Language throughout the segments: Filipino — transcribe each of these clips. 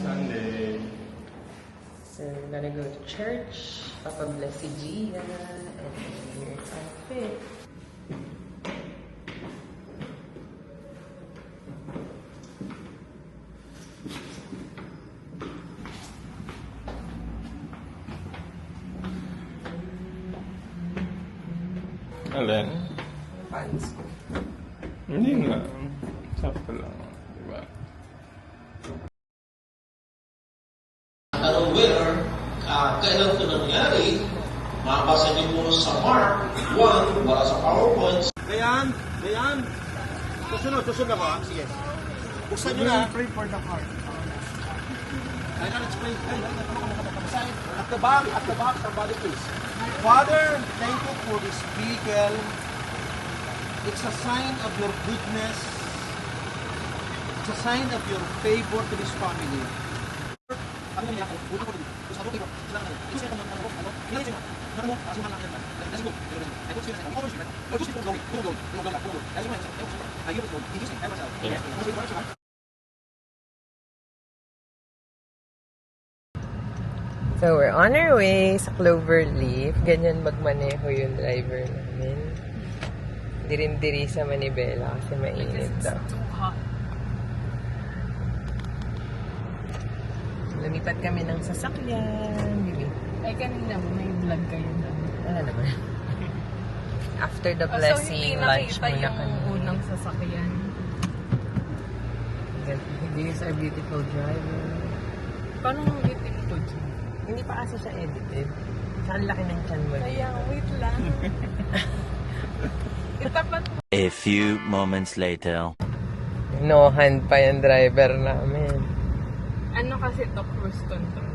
Sunday. So we're gonna go to church. Papa bless si Gia. And here's our fit. Alin? Pants ko. Hindi nga. Sakto lang. Diba? Anong winner, kailan ito nangyari? Makabasa niyo po sa Mark 1, wala sa PowerPoint. Dayan! Susunod ako ha. Sige. Buksan nyo na. Pray for the heart. Let's pray. At the back, somebody please. Father, thank you for this vehicle. It's a sign of your goodness. It's a sign of your favor to this family. So we're on our way sa Cloverleaf. Ganyan magmaneho yung driver namin. Dirin-diri sa Manibela kasi mainit daw. Lumipat kami ng sasakyan. Ay, kanina may vlog kayo na. Wala naman. After the blessing, lunch muna yung kami. unang sasakyan. These are beautiful driver. Paano mong beautiful? Hindi pa kasi siya edited. Saan laki ng chan mo? Kaya, wait lang. Itapat mo. A few moments later. Nohan pa yung driver namin. Ano kasi ito, cruise control?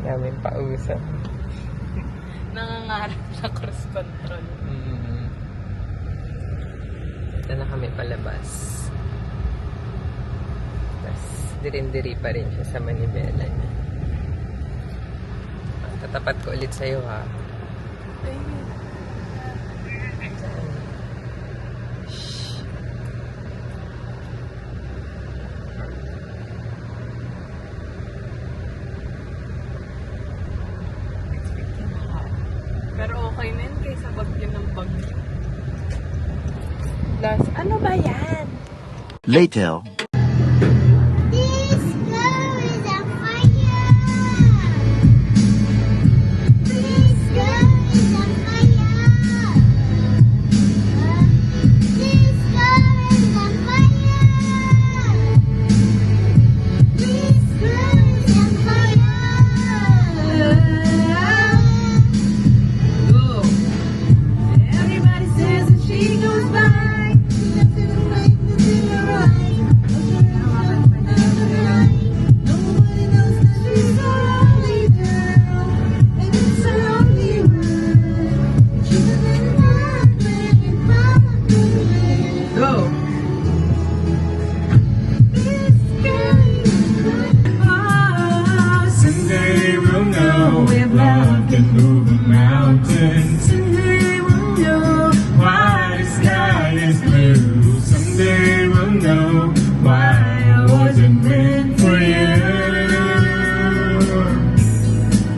Namin pausap. Nangangarap sa cruise control. Ito na kami palabas. Tapos, dirin-diri pa rin siya sa Manibela niya. Tatapat ko ulit sa'yo, ha? Saan? Shhh. It's freaking hot. Pero okay na yun kaysa bagyo ng bagyo. Plus, ano ba yan? Later.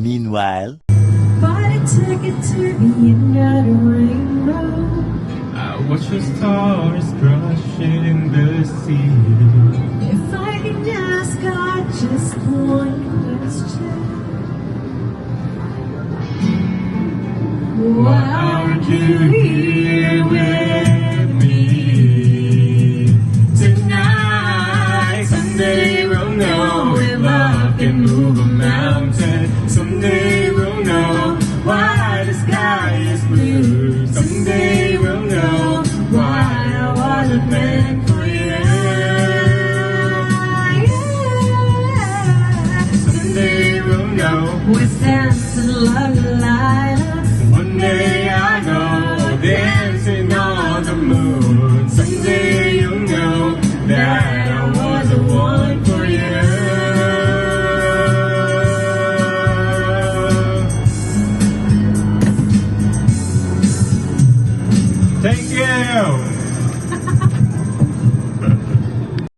Meanwhile, I watch the stars crashing in the sea.